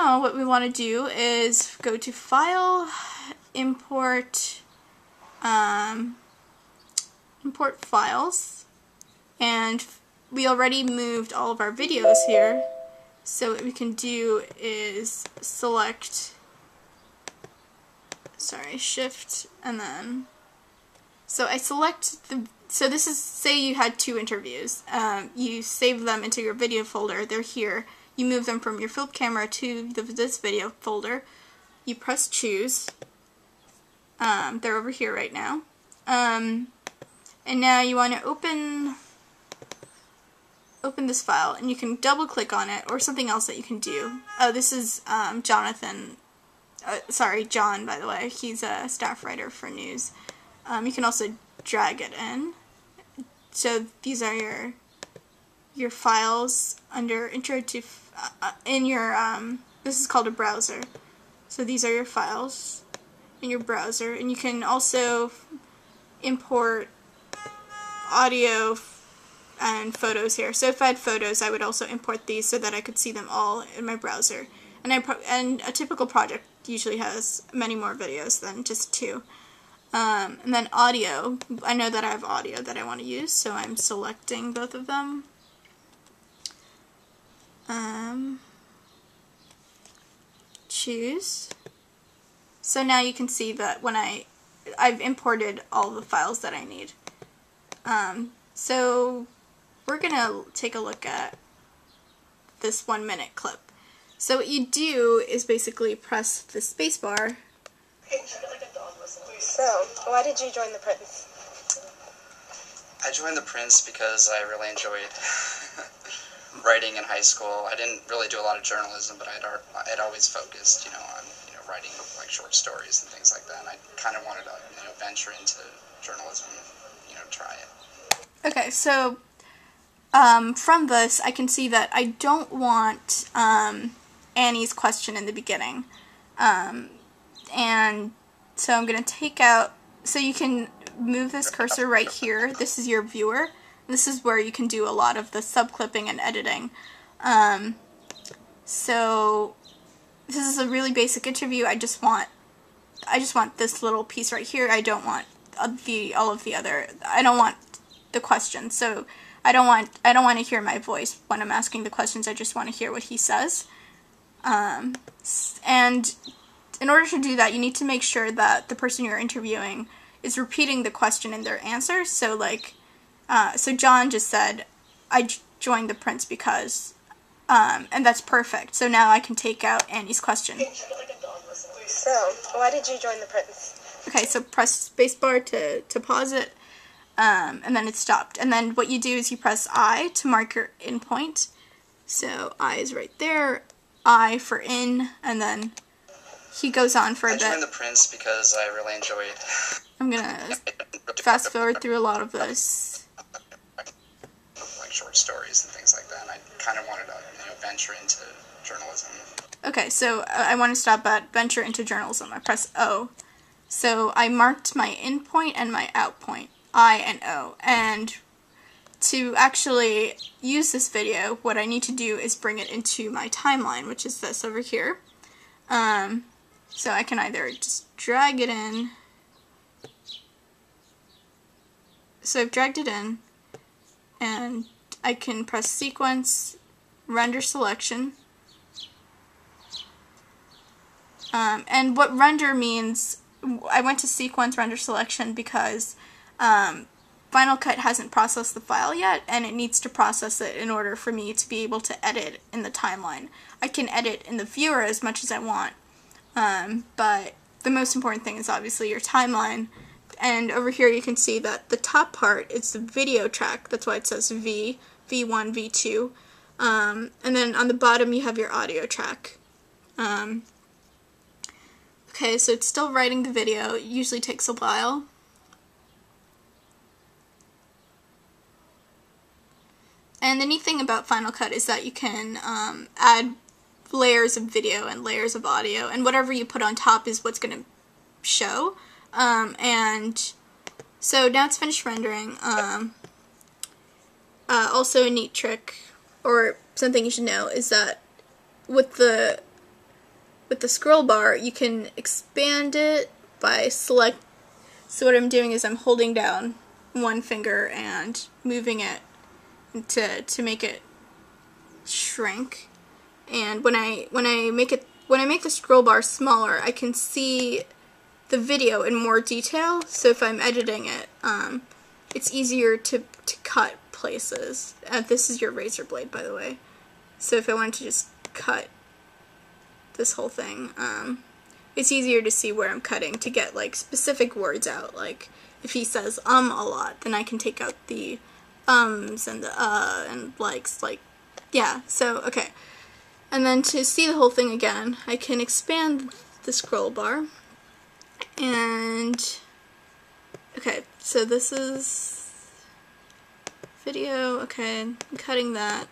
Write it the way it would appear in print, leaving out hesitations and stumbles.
now what we want to do is go to File, Import, Import Files, and we already moved all of our videos here, so what we can do is select, Shift, and then, so I select the, so this is, say you had 2 interviews, you save them into your video folder, they're here, you move them from your flip camera to this video folder, you press choose, they're over here right now, and now you want to open this file, and you can double click on it, or something else that you can do. Oh, this is Jonathan, John, by the way, he's a staff writer for news. You can also drag it in. So these are your files under intro to, in your, this is called a browser. So these are your files in your browser, and you can also import audio and photos here. So if I had photos, I would also import these so that I could see them all in my browser. And a typical project usually has many more videos than just 2. And then audio, I know that I have audio that I want to use, so I'm selecting both of them. Choose. So now you can see that when I've imported all the files that I need. So we're gonna take a look at this 1-minute clip. So what you do is basically press the space bar. So, why did you join the Prince? I joined the Prince because I really enjoyed writing in high school. I didn't really do a lot of journalism, but I'd always focused, on writing like short stories and things like that. And I kind of wanted to venture into journalism, try it. Okay, so from this, I can see that I don't want Annie's question in the beginning. And so I'm going to take out, so you can move this cursor right here. This is your viewer. This is where you can do a lot of the subclipping and editing. So this is a really basic interview. I just want this little piece right here. I don't want all of the other, I don't want the questions. So I don't want to hear my voice when I'm asking the questions. I just want to hear what he says. And in order to do that, you need to make sure that the person you're interviewing is repeating the question in their answer. So like, so John just said, I joined the Prince because, and that's perfect. So now I can take out Annie's question. So, why did you join the Prince? Okay, so press spacebar to pause it, and then it stopped. And then what you do is you press I to mark your in point. So I is right there, I for in, and then he goes on for a bit. I joined the Prince because I really enjoyed. I'm gonna fast forward through a lot of this. Like short stories and things like that. And I kind of wanted to, venture into journalism. Okay, so I want to stop at venture into journalism. I press O. So I marked my in point and my out point, I and O. And to actually use this video, what I need to do is bring it into my timeline, which is this over here. So I can either just drag it in. So I've dragged it in, and I can press sequence, render selection. And what render means, I went to sequence render selection because Final Cut hasn't processed the file yet, and it needs to process it in order for me to be able to edit in the timeline. I can edit in the viewer as much as I want, but the most important thing is obviously your timeline. And over here you can see that the top part is the video track, that's why it says V, V1, V2, and then on the bottom you have your audio track. Okay, so it's still writing the video. It usually takes a while. And the neat thing about Final Cut is that you can add layers of video and layers of audio, and whatever you put on top is what's going to show. And so now it's finished rendering. Also a neat trick, or something you should know, is that with the with the scroll bar, you can expand it by so what I'm doing is I'm holding down one finger and moving it to make it shrink. And when I make the scroll bar smaller, I can see the video in more detail. So if I'm editing it, it's easier to cut places. This is your razor blade, by the way. So if I wanted to just cut this whole thing, it's easier to see where I'm cutting to get like specific words out. Like if he says a lot, then I can take out the ums and the and likes, like, yeah. So okay, and then to see the whole thing again, I can expand the scroll bar. And okay, so this is video. Okay, I'm cutting that.